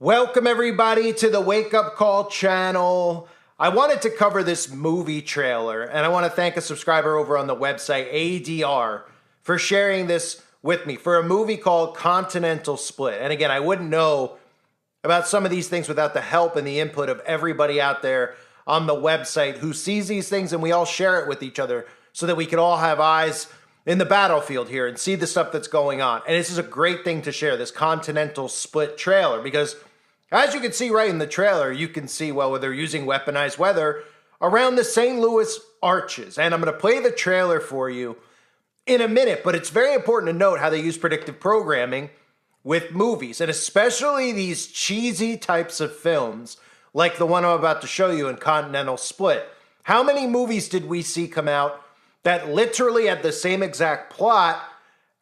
Welcome everybody to the Wake Up Call channel. I wanted to cover this movie trailer, and I want to thank a subscriber over on the website ADR for sharing this with me for a movie called Continental Split. And again, I wouldn't know about some of these things without the help and the input of everybody out there on the website who sees these things, and we all share it with each other so that we can all have eyes in the battlefield here and see the stuff that's going on. And this is a great thing to share, this Continental Split trailer, because as you can see right in the trailer, you can see, well, they're using weaponized weather around the St. Louis arches. And I'm going to play the trailer for you in a minute, but it's very important to note how they use predictive programming with movies, and especially these cheesy types of films like the one I'm about to show you in Continental Split. How many movies did we see come out that literally had the same exact plot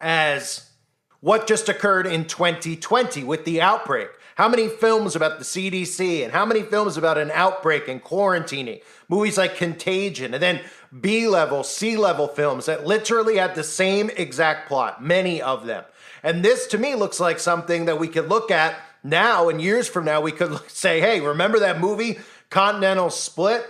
as what just occurred in 2020 with the outbreak? How many films about the CDC and how many films about an outbreak and quarantining? Movies like Contagion, and then B-level, C-level films that literally had the same exact plot, many of them. And this to me looks like something that we could look at now, and years from now we could say, hey, remember that movie Continental Split,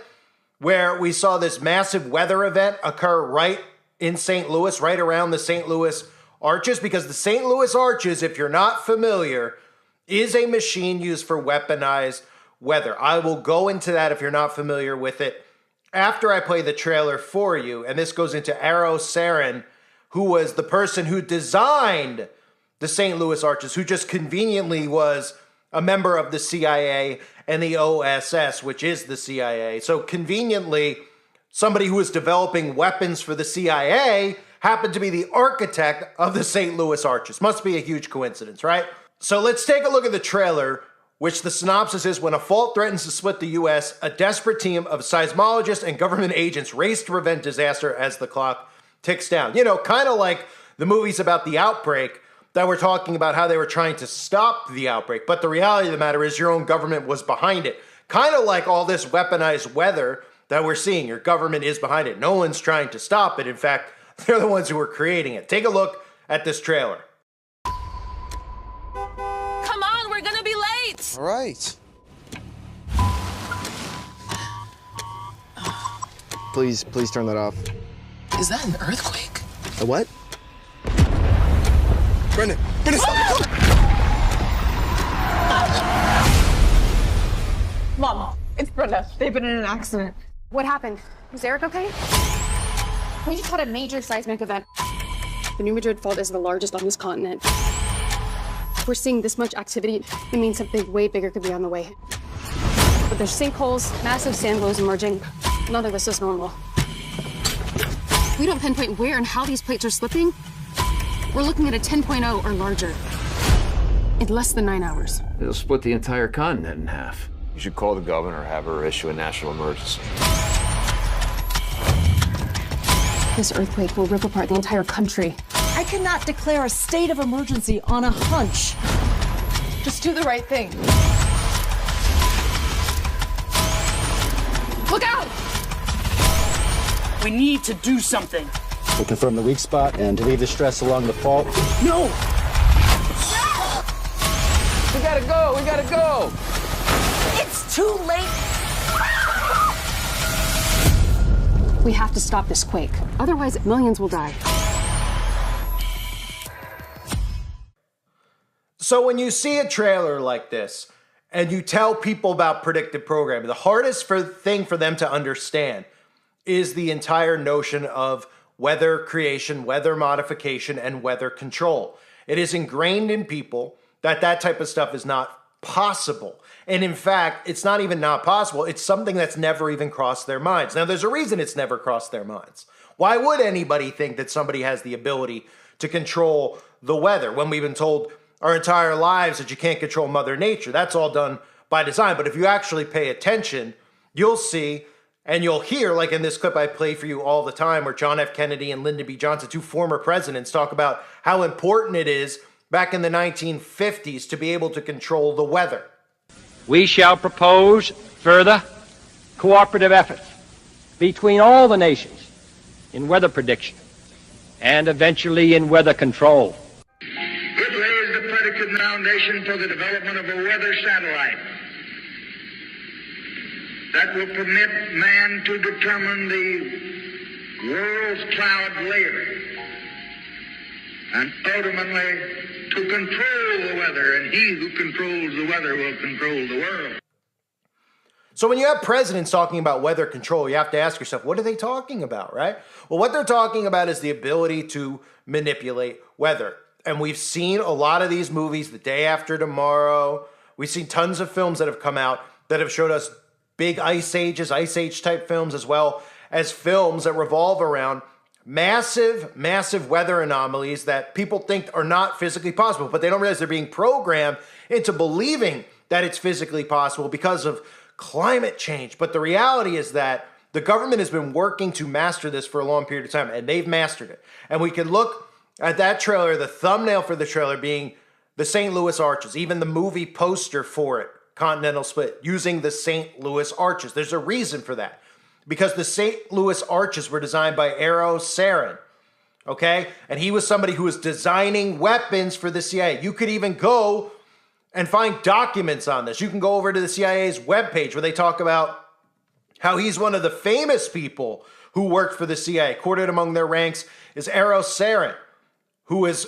where we saw this massive weather event occur right in St. Louis, right around the St. Louis arches? Because the St. Louis arches, if you're not familiar, is a machine used for weaponized weather. I will go into that if you're not familiar with it after I play the trailer for you. And this goes into Arrow Sarin, who was the person who designed the St. Louis arches, who just conveniently was a member of the CIA and the OSS, which is the CIA. So conveniently, somebody who was developing weapons for the CIA happened to be the architect of the St. Louis arches. Must be a huge coincidence, right? So let's take a look at the trailer, which the synopsis is: when a fault threatens to split the U.S., a desperate team of seismologists and government agents race to prevent disaster as the clock ticks down. You know, kind of like the movies about the outbreak that were talking about how they were trying to stop the outbreak. But the reality of the matter is your own government was behind it. Kind of like all this weaponized weather that we're seeing. Your government is behind it. No one's trying to stop it. In fact, they're the ones who are creating it. Take a look at this trailer. All right. Please turn that off. Is that an earthquake? A what? Brendan, stop! Mom, it's Brenda. They've been in an accident. What happened? Was Eric okay? We just had a major seismic event. The New Madrid fault is the largest on this continent. If we're seeing this much activity, it means something way bigger could be on the way. But there's sinkholes, massive sand flows emerging. None of this is normal. If we don't pinpoint where and how these plates are slipping, we're looking at a 10.0 or larger in less than 9 hours. It'll split the entire continent in half. You should call the governor or have her issue a national emergency. This earthquake will rip apart the entire country. I cannot declare a state of emergency on a hunch. Just do the right thing. Look out! We need to do something. We'll confirm the weak spot and relieve the stress along the fault. No! We gotta go! It's too late. We have to stop this quake. Otherwise, millions will die. So when you see a trailer like this and you tell people about predictive programming, the hardest thing for them to understand is the entire notion of weather creation, weather modification, and weather control. It is ingrained in people that that type of stuff is not possible. And in fact, it's not even not possible. It's something that's never even crossed their minds. Now, there's a reason it's never crossed their minds. Why would anybody think that somebody has the ability to control the weather when we've been told our entire lives that you can't control Mother Nature? That's all done by design. But if you actually pay attention, you'll see and you'll hear, like in this clip I play for you all the time, where John F. Kennedy and Lyndon B. Johnson, two former presidents, talk about how important it is back in the 1950s to be able to control the weather. We shall propose further cooperative efforts between all the nations in weather prediction and eventually in weather control. It lays the predicate noun foundation for the development of a weather satellite that will permit man to determine the world's cloud layer and ultimately to control the weather, and he who controls the weather will control the world. So when you have presidents talking about weather control, you have to ask yourself, what are they talking about, right? Well, what they're talking about is the ability to manipulate weather. And we've seen a lot of these movies, The Day After Tomorrow. We've seen tons of films that have come out that have showed us big ice age type films, as well as films that revolve around massive weather anomalies that people think are not physically possible, but they don't realize they're being programmed into believing that it's physically possible because of climate change. But the reality is that the government has been working to master this for a long period of time, and they've mastered it. And we can look at that trailer, the thumbnail for the trailer being the St. Louis Arches, even the movie poster for it, Continental Split, using the St. Louis Arches. There's a reason for that. Because the St. Louis Arches were designed by Eero Saarinen, okay? And he was somebody who was designing weapons for the CIA. You could even go and find documents on this. You can go over to the CIA's webpage where they talk about how he's one of the famous people who worked for the CIA. Quoted among their ranks is Eero Saarinen, who was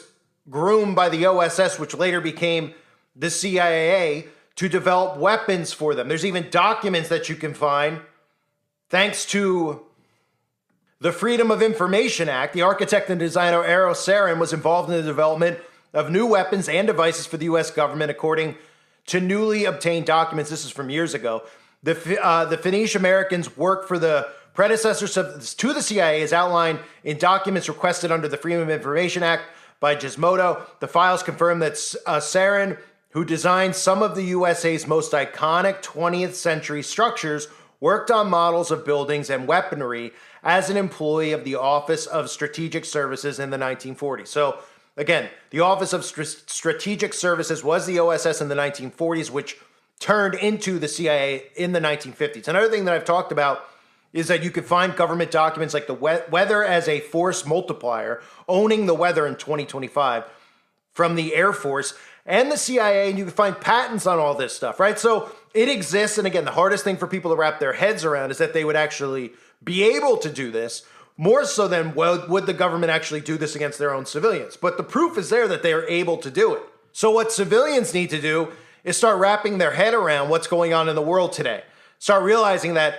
groomed by the OSS, which later became the CIA, to develop weapons for them. There's even documents that you can find. Thanks to the Freedom of Information Act, the architect and designer Eero Saarinen was involved in the development of new weapons and devices for the U.S. government, according to newly obtained documents. This is from years ago. The Finnish Americans worked for the predecessors to the CIA as outlined in documents requested under the Freedom of Information Act by Gizmodo. The files confirm that Saarinen, who designed some of the USA's most iconic 20th century structures, worked on models of buildings and weaponry as an employee of the Office of Strategic Services in the 1940s. So again, the Office of Strategic Services was the OSS in the 1940s, which turned into the CIA in the 1950s. Another thing that I've talked about is that you can find government documents like the weather as a force multiplier, owning the weather in 2025 from the Air Force and the CIA, and you can find patents on all this stuff, right? So it exists, and again, the hardest thing for people to wrap their heads around is that they would actually be able to do this, more so than, well, would the government actually do this against their own civilians? But the proof is there that they are able to do it. So what civilians need to do is start wrapping their head around what's going on in the world today. Start realizing that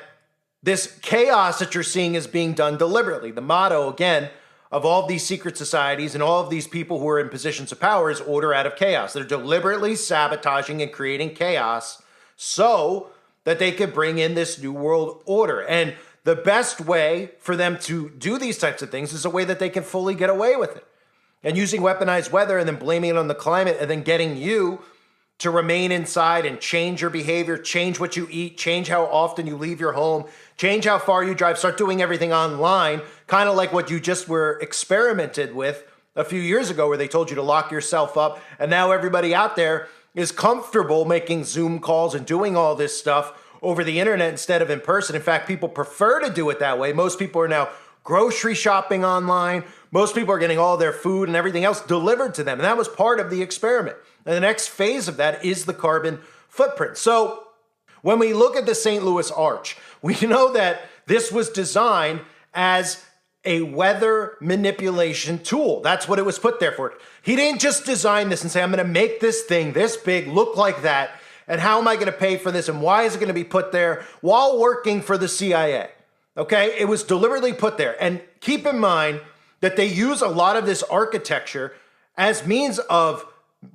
this chaos that you're seeing is being done deliberately. The motto, again, of all of these secret societies and all of these people who are in positions of power is order out of chaos. They're deliberately sabotaging and creating chaos so that they could bring in this new world order. And the best way for them to do these types of things is a way that they can fully get away with it. And using weaponized weather and then blaming it on the climate and then getting you to remain inside and change your behavior, change what you eat, change how often you leave your home, change how far you drive, start doing everything online, kind of like what you just were experimented with a few years ago where they told you to lock yourself up. And now everybody out there is comfortable making Zoom calls and doing all this stuff over the internet instead of in person. In fact, people prefer to do it that way. Most people are now grocery shopping online. Most people are getting all their food and everything else delivered to them. And that was part of the experiment. And the next phase of that is the carbon footprint. So when we look at the St. Louis Arch, we know that this was designed as a weather manipulation tool. That's what it was put there for. He didn't just design this and say, I'm going to make this thing this big, look like that, and how am I going to pay for this, and why is it going to be put there while working for the CIA? Okay, it was deliberately put there. And keep in mind that they use a lot of this architecture as means of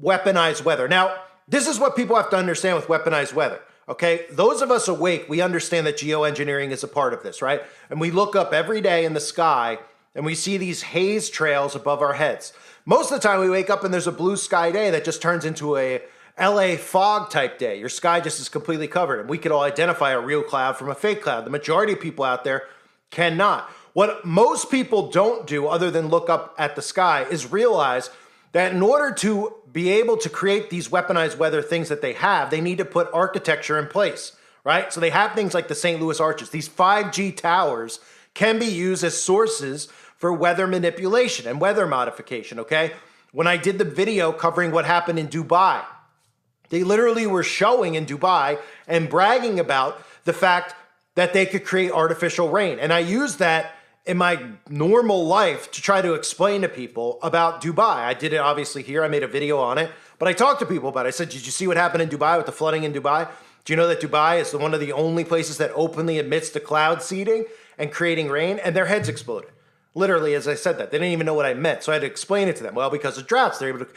weaponized weather. Now, this is what people have to understand with weaponized weather. Okay, those of us awake, we understand that geoengineering is a part of this, right? And we look up every day in the sky and we see these haze trails above our heads. Most of the time we wake up and there's a blue sky day that just turns into a LA fog type day. Your sky just is completely covered, and we could all identify a real cloud from a fake cloud. The majority of people out there cannot. What most people don't do other than look up at the sky is realize that in order to be able to create these weaponized weather things that they have, they need to put architecture in place, right? So they have things like the St. Louis Arches. These 5G towers can be used as sources for weather manipulation and weather modification, okay? When I did the video covering what happened in Dubai, They literally were showing in Dubai and bragging about the fact that they could create artificial rain. And I use that in my normal life to try to explain to people about Dubai. I did it obviously here. I made a video on it, but I talked to people about it. I said, did you see what happened in Dubai with the flooding in Dubai? Do you know that Dubai is one of the only places that openly admits to cloud seeding and creating rain? And their heads exploded. Literally, as I said that. They didn't even know what I meant. So I had to explain it to them. Well, because of droughts, they're able to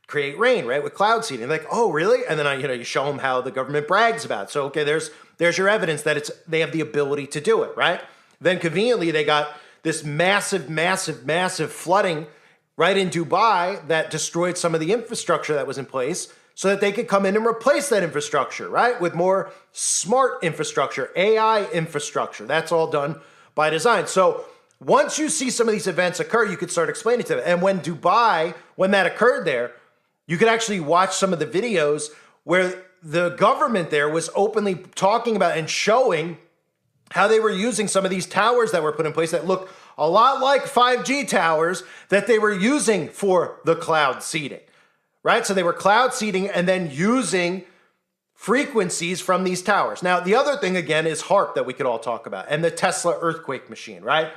create rain, right, with cloud seeding. They're like, oh, really? And then you show them how the government brags about it. So, okay, there's your evidence that they have the ability to do it, right? Then conveniently, they got this massive, massive, massive flooding right in Dubai that destroyed some of the infrastructure that was in place so that they could come in and replace that infrastructure, right? With more smart infrastructure, AI infrastructure. That's all done by design. So once you see some of these events occur, you could start explaining to them. And when that occurred there, you could actually watch some of the videos where the government there was openly talking about and showing how they were using some of these towers that were put in place that look a lot like 5G towers that they were using for the cloud seeding, right? So they were cloud seeding and then using frequencies from these towers. Now, the other thing, again, is HARP that we could all talk about and the Tesla earthquake machine, right?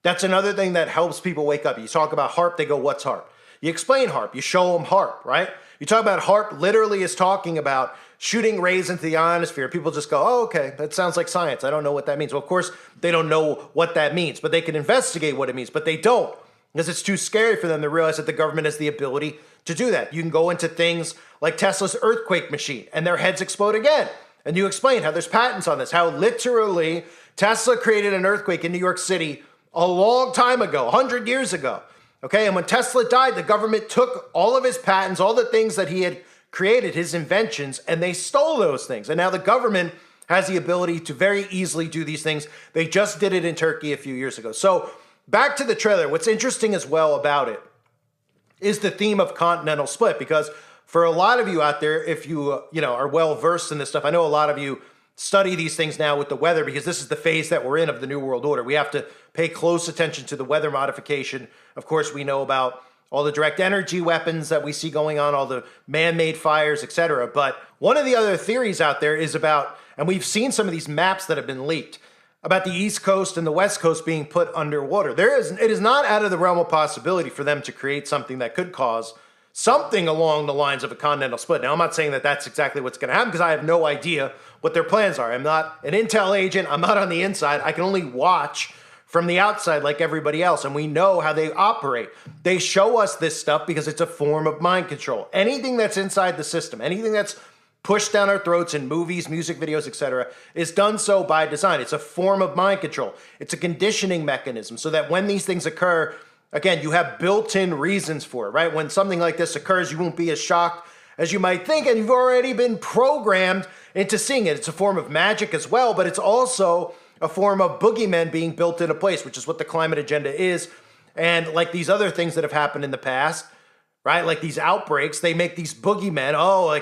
That's another thing that helps people wake up. You talk about HARP, they go, what's HARP? You explain HARP, you show them HARP, right? You talk about HARP literally is talking about shooting rays into the ionosphere. People just go, oh, okay, that sounds like science. I don't know what that means. Well, of course, they don't know what that means, but they can investigate what it means, but they don't because it's too scary for them to realize that the government has the ability to do that. You can go into things like Tesla's earthquake machine and their heads explode again. And you explain how there's patents on this, how literally Tesla created an earthquake in New York City a long time ago, 100 years ago. Okay, and when Tesla died, the government took all of his patents, all the things that he had created, his inventions, and they stole those things. And now the government has the ability to very easily do these things. They just did it in Turkey a few years ago. So back to the trailer. What's interesting as well about it is the theme of Continental split, because for a lot of you out there, if you are well versed in this stuff, I know a lot of you study these things now with the weather because this is the phase that we're in of the New World Order. We have to pay close attention to the weather modification. Of course, we know about all the direct energy weapons that we see going on, all the man-made fires, etc. But one of the other theories out there is about, and we've seen some of these maps that have been leaked, about the East Coast and the West Coast being put underwater. It is not out of the realm of possibility for them to create something that could cause something along the lines of a continental split. Now, I'm not saying that that's exactly what's going to happen because I have no idea what their plans are. I'm not an intel agent. I'm not on the inside. I can only watch from the outside like everybody else, and we know how they operate. They show us this stuff because it's a form of mind control. Anything that's inside the system, anything that's pushed down our throats in movies, music videos, etc., is done so by design. It's a form of mind control. It's a conditioning mechanism so that when these things occur, again, you have built-in reasons for it, right? When something like this occurs, you won't be as shocked as you might think, and you've already been programmed into seeing it. It's a form of magic as well, but it's also a form of boogeymen being built into place, which is what the climate agenda is. And like these other things that have happened in the past, right? Like these outbreaks, they make these boogeymen. Oh,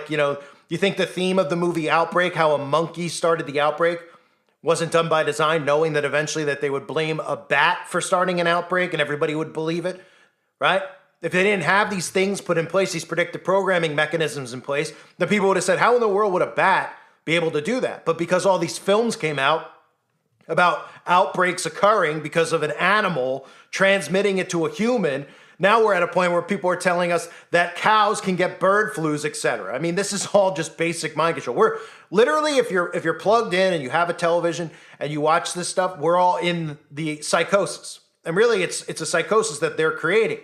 you think the theme of the movie Outbreak, how a monkey started the outbreak, wasn't done by design, knowing that eventually that they would blame a bat for starting an outbreak and everybody would believe it, right? If they didn't have these things put in place, these predictive programming mechanisms in place, then people would have said, how in the world would a bat be able to do that? But because all these films came out about outbreaks occurring because of an animal transmitting it to a human, now we're at a point where people are telling us that cows can get bird flus, etc. I mean, this is all just basic mind control. We're literally, if you're plugged in and you have a television and you watch this stuff, we're all in the psychosis. And really, it's a psychosis that they're creating.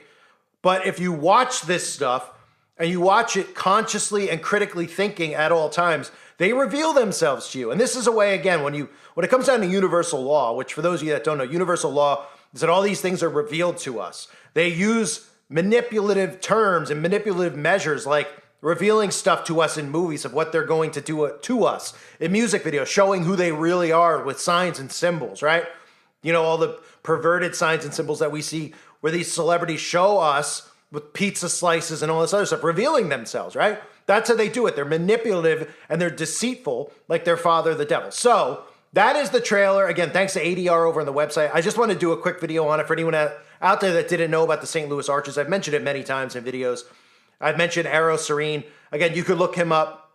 But if you watch this stuff and you watch it consciously and critically thinking at all times, they reveal themselves to you. And this is a way, again, when it comes down to universal law, which for those of you that don't know, universal law is that all these things are revealed to us. They use manipulative terms and manipulative measures like revealing stuff to us in movies of what they're going to do to us, in music videos, showing who they really are with signs and symbols, right? You know, all the perverted signs and symbols that we see where these celebrities show us with pizza slices and all this other stuff, revealing themselves, right? That's how they do it. They're manipulative and they're deceitful like their father, the devil. So that is the trailer. Again, thanks to ADR over on the website. I just want to do a quick video on it for anyone out there that didn't know about the St. Louis Archers. I've mentioned it many times in videos. I've mentioned Arrow Serene. Again, you could look him up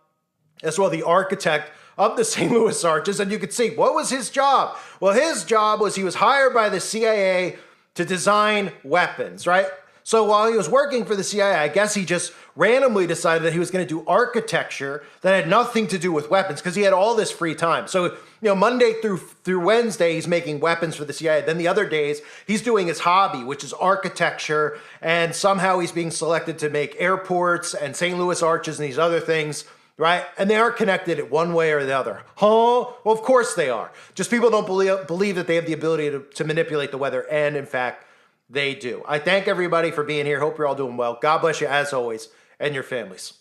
as well the architect of the St. Louis Arches. And you could see, what was his job? Well, his job was he was hired by the CIA to design weapons, right? So while he was working for the CIA, I guess he just randomly decided that he was going to do architecture that had nothing to do with weapons because he had all this free time. So, Monday through Wednesday, he's making weapons for the CIA. Then the other days, he's doing his hobby, which is architecture. And somehow he's being selected to make airports and St. Louis Arches and these other things, right? And they aren't connected in one way or the other. Huh? Well, of course they are. Just people don't believe that they have the ability to manipulate the weather. And in fact, they do. I thank everybody for being here. Hope you're all doing well. God bless you as always and your families.